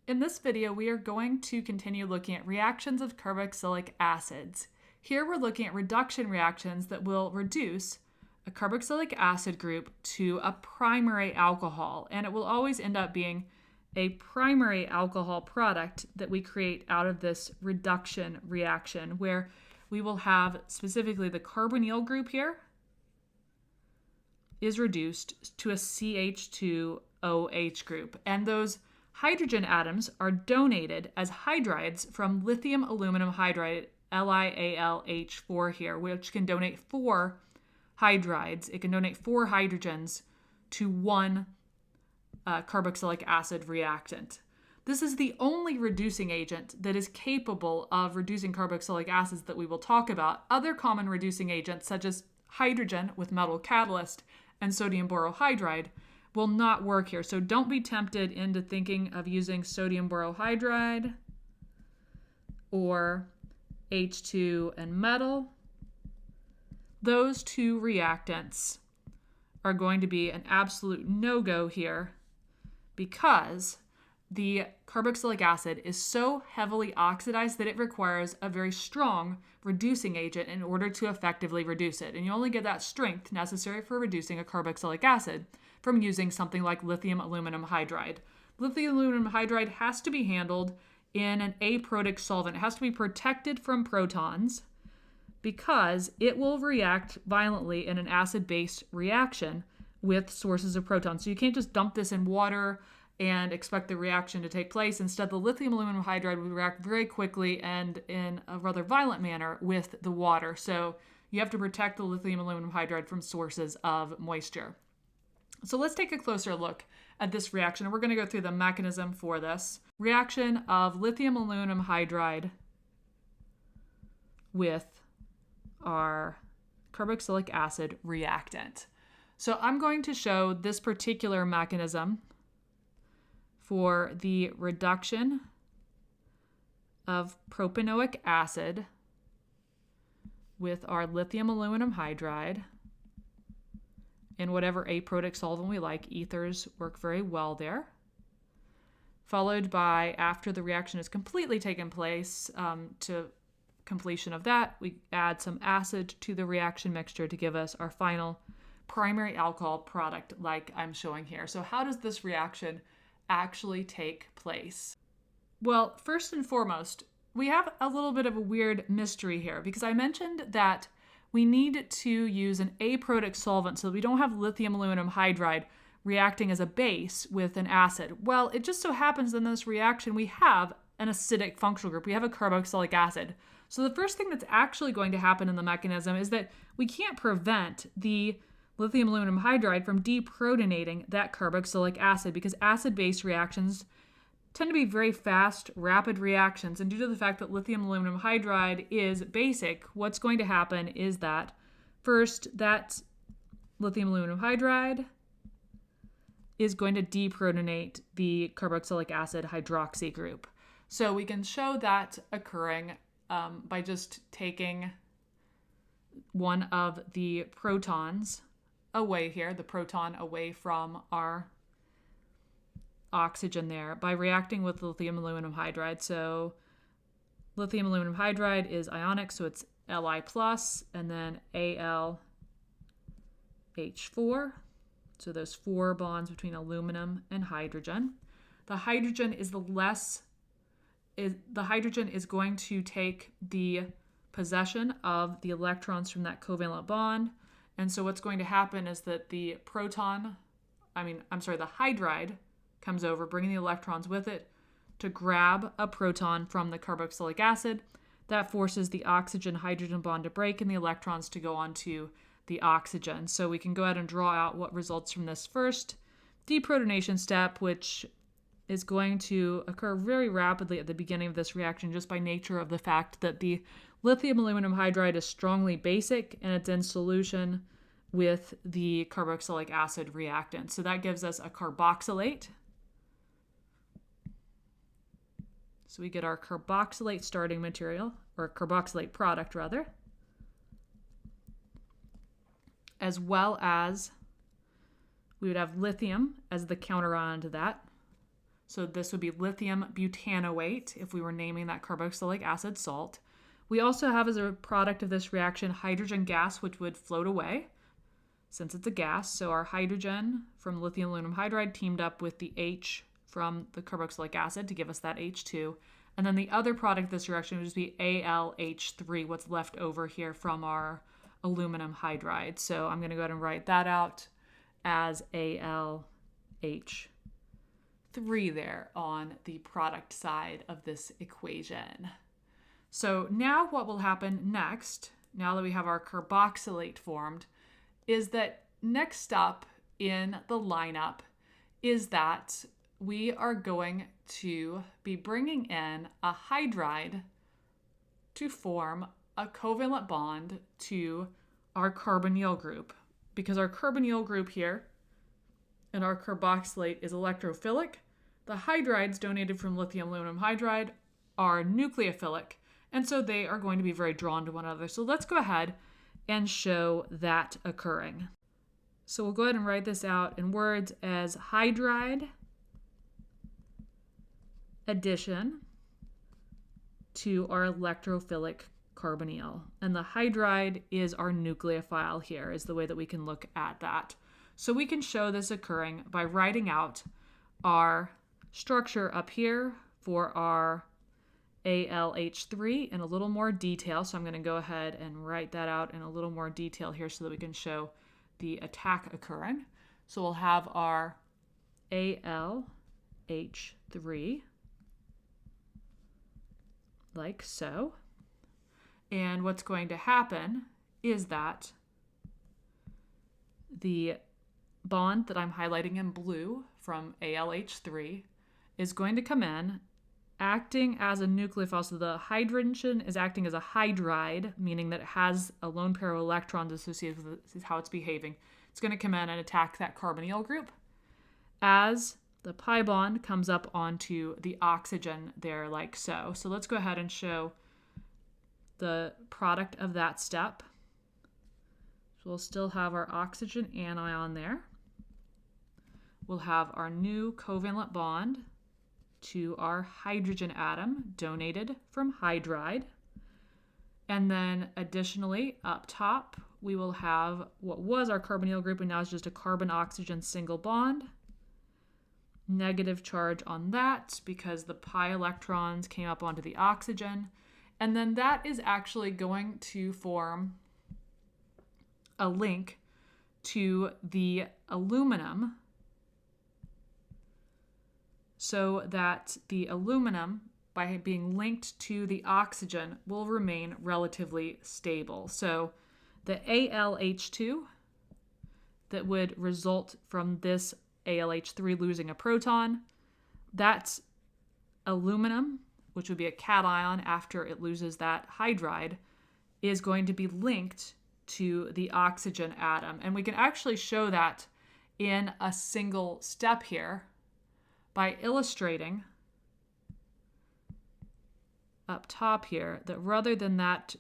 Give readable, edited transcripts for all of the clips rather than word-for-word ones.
In this video, we are going to continue looking at reactions of carboxylic acids. Here we're looking at reduction reactions that will reduce a carboxylic acid group to a primary alcohol, and it will always end up being a primary alcohol product that we create out of this reduction reaction, where we will have specifically the carbonyl group here is reduced to a CH2OH group, and those hydrogen atoms are donated as hydrides from lithium aluminum hydride, LiAlH4 here, which can donate 4 hydrides. It can donate 4 hydrogens to one carboxylic acid reactant. This is the only reducing agent that is capable of reducing carboxylic acids that we will talk about. Other common reducing agents, such as hydrogen with metal catalyst and sodium borohydride, will not work here. So don't be tempted into thinking of using sodium borohydride or H2 and metal. Those two reactants are going to be an absolute no-go here because the carboxylic acid is so heavily oxidized that it requires a very strong reducing agent in order to effectively reduce it. And you only get that strength necessary for reducing a carboxylic acid from using something like lithium aluminum hydride. Lithium aluminum hydride has to be handled in an aprotic solvent. It has to be protected from protons because it will react violently in an acid-base reaction with sources of protons. So you can't just dump this in water and expect the reaction to take place. Instead, the lithium aluminum hydride will react very quickly and in a rather violent manner with the water. So you have to protect the lithium aluminum hydride from sources of moisture. So let's take a closer look at this reaction. We're going to go through the mechanism for this. Reaction of lithium aluminum hydride with our carboxylic acid reactant. So I'm going to show this particular mechanism for the reduction of propanoic acid with our lithium aluminum hydride in whatever aprotic solvent we like. Ethers work very well there. Followed by, after the reaction has completely taken place, to completion of that, we add some acid to the reaction mixture to give us our final primary alcohol product like I'm showing here. So how does this reaction actually take place? Well, first and foremost, we have a little bit of a weird mystery here because I mentioned that we need to use an aprotic solvent so that we don't have lithium aluminum hydride reacting as a base with an acid. Well, it just so happens in this reaction we have an acidic functional group. We have a carboxylic acid. So the first thing that's actually going to happen in the mechanism is that we can't prevent the lithium aluminum hydride from deprotonating that carboxylic acid because acid-base reactions tend to be very fast, rapid reactions. And due to the fact that lithium aluminum hydride is basic, what's going to happen is that first, that lithium aluminum hydride is going to deprotonate the carboxylic acid hydroxy group. So we can show that occurring by just taking one of the protons away here, the proton away from our oxygen there, by reacting with lithium aluminum hydride. So lithium aluminum hydride is ionic, so it's Li+, and then AlH4. So those 4 bonds between aluminum and hydrogen. The hydrogen is going to take the possession of the electrons from that covalent bond. And so what's going to happen is that the hydride comes over, bringing the electrons with it to grab a proton from the carboxylic acid. That forces the oxygen-hydrogen bond to break and the electrons to go onto the oxygen. So we can go ahead and draw out what results from this first deprotonation step, which is going to occur very rapidly at the beginning of this reaction just by nature of the fact that the lithium aluminum hydride is strongly basic and it's in solution with the carboxylic acid reactant. So that gives us a carboxylate. So we get our carboxylate starting material, or carboxylate product rather, as well as we would have lithium as the counter ion to that. So this would be lithium butanoate if we were naming that carboxylic acid salt. We also have as a product of this reaction hydrogen gas, which would float away since it's a gas. So our hydrogen from lithium aluminum hydride teamed up with the H from the carboxylic acid to give us that H2. And then the other product of this reaction would just be AlH3, what's left over here from our aluminum hydride. So I'm going to go ahead and write that out as AlH3 there on the product side of this equation. So now what will happen next, now that we have our carboxylate formed, is that next up in the lineup is that we are going to be bringing in a hydride to form a covalent bond to our carbonyl group, because our carbonyl group here and our carboxylate is electrophilic. The hydrides donated from lithium aluminum hydride are nucleophilic, and so they are going to be very drawn to one another. So let's go ahead and show that occurring. So we'll go ahead and write this out in words as hydride addition to our electrophilic carbonyl. And the hydride is our nucleophile here, is the way that we can look at that. So we can show this occurring by writing out our structure up here for our AlH3 in a little more detail. So I'm going to go ahead and write that out in a little more detail here so that we can show the attack occurring. So we'll have our AlH3 like so. And what's going to happen is that the bond that I'm highlighting in blue from AlH3 is going to come in acting as a nucleophile. So the hydrogen is acting as a hydride, meaning that it has a lone pair of electrons associated with it. This is how it's behaving. It's going to come in and attack that carbonyl group as the pi bond comes up onto the oxygen there like so. So let's go ahead and show the product of that step. So we'll still have our oxygen anion there. We'll have our new covalent bond to our hydrogen atom donated from hydride. And then additionally up top, we will have what was our carbonyl group and now is just a carbon-oxygen single bond. Negative charge on that because the pi electrons came up onto the oxygen. And then that is actually going to form a link to the aluminum so that the aluminum, by being linked to the oxygen, will remain relatively stable. So the AlH2 that would result from this AlH3 losing a proton, that's aluminum, which would be a cation after it loses that hydride, is going to be linked to the oxygen atom. And we can actually show that in a single step here by illustrating up top here that rather than that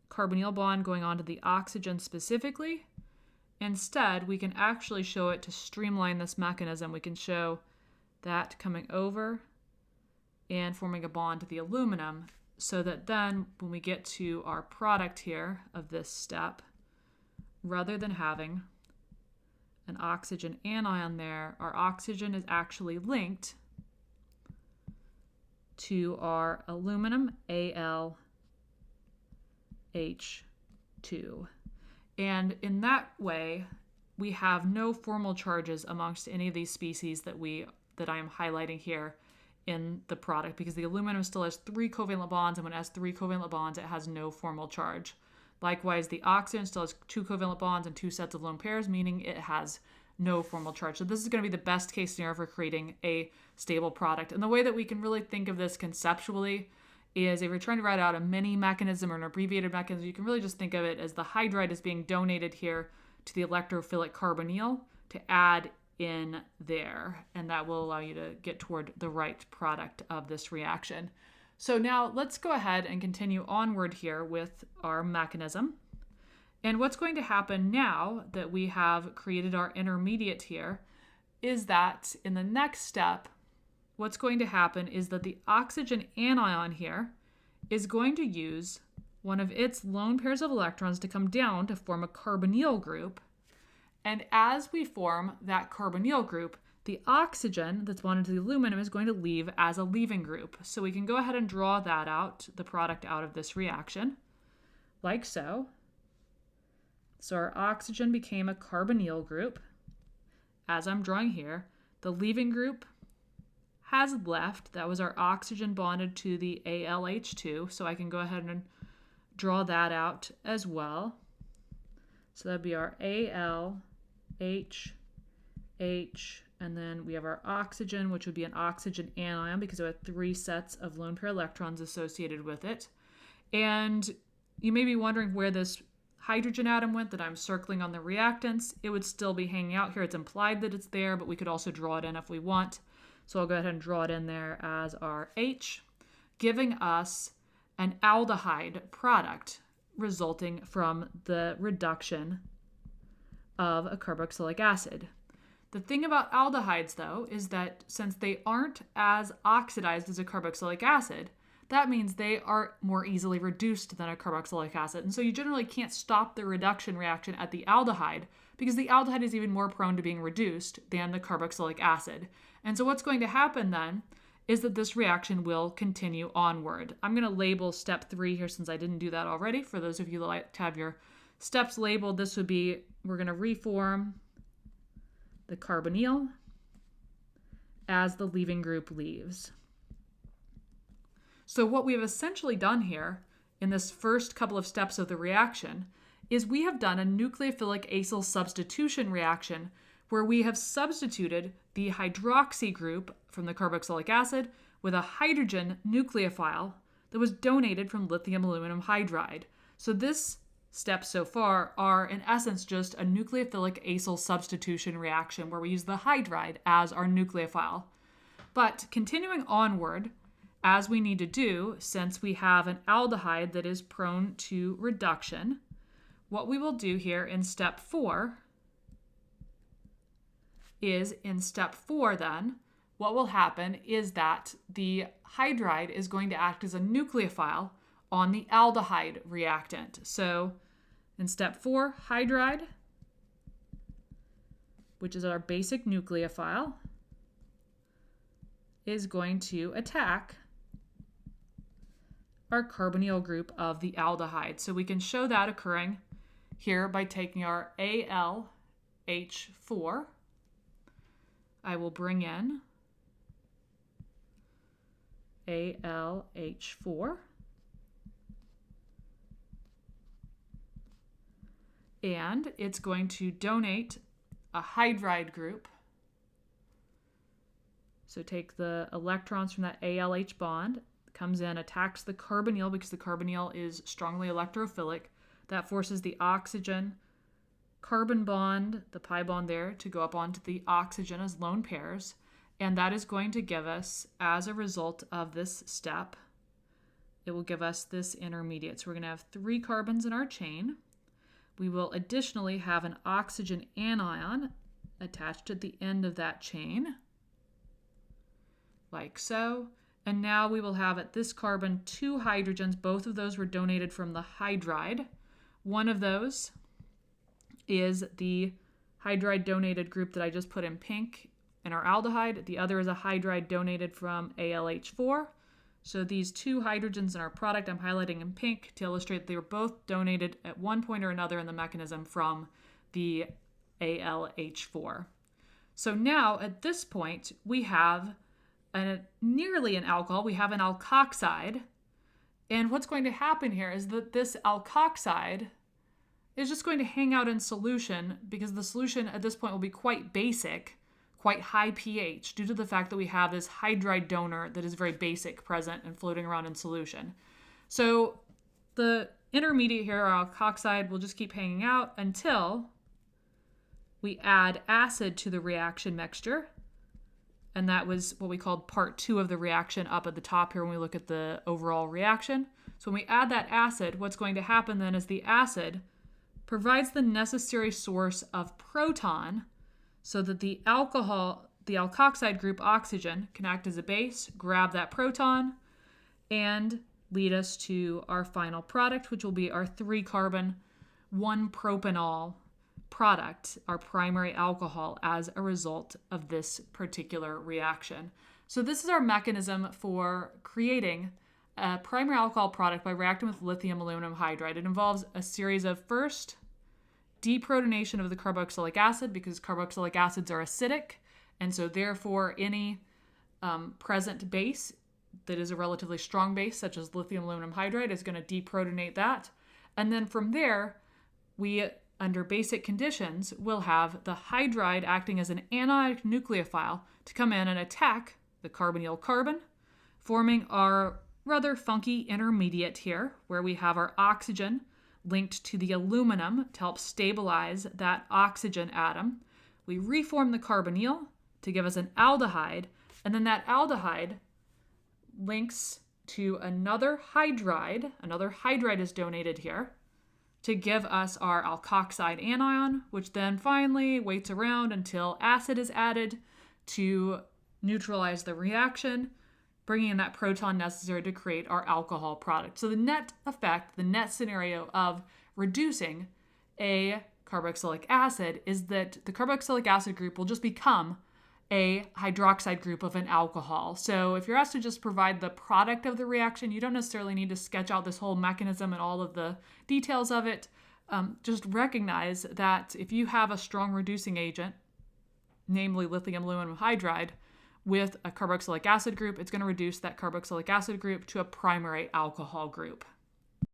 carbonyl bond going onto the oxygen specifically, instead we can actually show it to streamline this mechanism. We can show that coming over and forming a bond to the aluminum so that then when we get to our product here of this step, rather than having an oxygen anion there, our oxygen is actually linked to our aluminum AlH2. And in that way, we have no formal charges amongst any of these species that I am highlighting here in the product, because the aluminum still has 3 covalent bonds, and when it has 3 covalent bonds, it has no formal charge. Likewise, the oxygen still has 2 covalent bonds and 2 sets of lone pairs, meaning it has no formal charge. So this is going to be the best case scenario for creating a stable product. And the way that we can really think of this conceptually is if you're trying to write out a mini mechanism or an abbreviated mechanism, you can really just think of it as the hydride is being donated here to the electrophilic carbonyl to add in there. And that will allow you to get toward the right product of this reaction. So now let's go ahead and continue onward here with our mechanism. And what's going to happen now that we have created our intermediate here is that in the next step, what's going to happen is that the oxygen anion here is going to use one of its lone pairs of electrons to come down to form a carbonyl group. And as we form that carbonyl group, the oxygen that's bonded to the aluminum is going to leave as a leaving group. So we can go ahead and draw that out, the product out of this reaction, like so. So our oxygen became a carbonyl group. As I'm drawing here, the leaving group has left. That was our oxygen bonded to the AlH2. So I can go ahead and draw that out as well. So that'd be our AlH, H, and then we have our oxygen, which would be an oxygen anion because it had 3 sets of lone pair electrons associated with it. And you may be wondering where this hydrogen atom went that I'm circling on the reactants. It would still be hanging out here. It's implied that it's there, but we could also draw it in if we want. So I'll go ahead and draw it in there as our H, giving us an aldehyde product resulting from the reduction of a carboxylic acid. The thing about aldehydes, though, is that since they aren't as oxidized as a carboxylic acid, that means they are more easily reduced than a carboxylic acid. And so you generally can't stop the reduction reaction at the aldehyde because the aldehyde is even more prone to being reduced than the carboxylic acid. And so what's going to happen then is that this reaction will continue onward. I'm going to label step 3 here since I didn't do that already. For those of you that like to have your steps labeled, this would be, we're going to reform the carbonyl as the leaving group leaves. So what we have essentially done here in this first couple of steps of the reaction is we have done a nucleophilic acyl substitution reaction where we have substituted the hydroxy group from the carboxylic acid with a hydrogen nucleophile that was donated from lithium aluminum hydride. So this steps so far are in essence just a nucleophilic acyl substitution reaction where we use the hydride as our nucleophile. But continuing onward, as we need to do, since we have an aldehyde that is prone to reduction, what we will do here in step 4 is in step 4 then, what will happen is that the hydride is going to act as a nucleophile on the aldehyde reactant. So in step 4, hydride, which is our basic nucleophile, is going to attack our carbonyl group of the aldehyde. So we can show that occurring here by taking our AlH4. I will bring in AlH4. And it's going to donate a hydride group. So take the electrons from that AlH bond, comes in, attacks the carbonyl because the carbonyl is strongly electrophilic. That forces the oxygen carbon bond, the pi bond there, to go up onto the oxygen as lone pairs. And that is going to give us, as a result of this step, it will give us this intermediate. So we're going to have 3 carbons in our chain. We will additionally have an oxygen anion attached at the end of that chain, like so. And now we will have at this carbon 2 hydrogens. Both of those were donated from the hydride. One of those is the hydride donated group that I just put in pink in our aldehyde. The other is a hydride donated from AlH4. So these 2 hydrogens in our product I'm highlighting in pink to illustrate they were both donated at one point or another in the mechanism from the AlH4. So now at this point we have nearly an alcohol. We have an alkoxide. And what's going to happen here is that this alkoxide is just going to hang out in solution because the solution at this point will be quite basic, quite high pH, due to the fact that we have this hydride donor that is very basic present and floating around in solution. So the intermediate here, our alkoxide, will just keep hanging out until we add acid to the reaction mixture. And that was what we called part 2 of the reaction up at the top here when we look at the overall reaction. So when we add that acid, what's going to happen then is the acid provides the necessary source of proton so that the alcohol the alkoxide group oxygen can act as a base, grab that proton, and lead us to our final product, which will be our 3-carbon, 1-propanol product, our primary alcohol, as a result of this particular reaction. So this is our mechanism for creating a primary alcohol product by reacting with lithium aluminum hydride. It involves a series of, first, deprotonation of the carboxylic acid, because carboxylic acids are acidic, and so therefore any present base that is a relatively strong base, such as lithium aluminum hydride, is going to deprotonate that. And then from there, we, under basic conditions, will have the hydride acting as an anionic nucleophile to come in and attack the carbonyl carbon, forming our rather funky intermediate here, where we have our oxygen linked to the aluminum to help stabilize that oxygen atom. We reform the carbonyl to give us an aldehyde, and then that aldehyde links to another hydride. Another hydride is donated here to give us our alkoxide anion, which then finally waits around until acid is added to neutralize the reaction, bringing in that proton necessary to create our alcohol product. So the net effect, the net scenario of reducing a carboxylic acid is that the carboxylic acid group will just become a hydroxide group of an alcohol. So if you're asked to just provide the product of the reaction, you don't necessarily need to sketch out this whole mechanism and all of the details of it. Just recognize that if you have a strong reducing agent, namely lithium aluminum hydride, with a carboxylic acid group, it's going to reduce that carboxylic acid group to a primary alcohol group.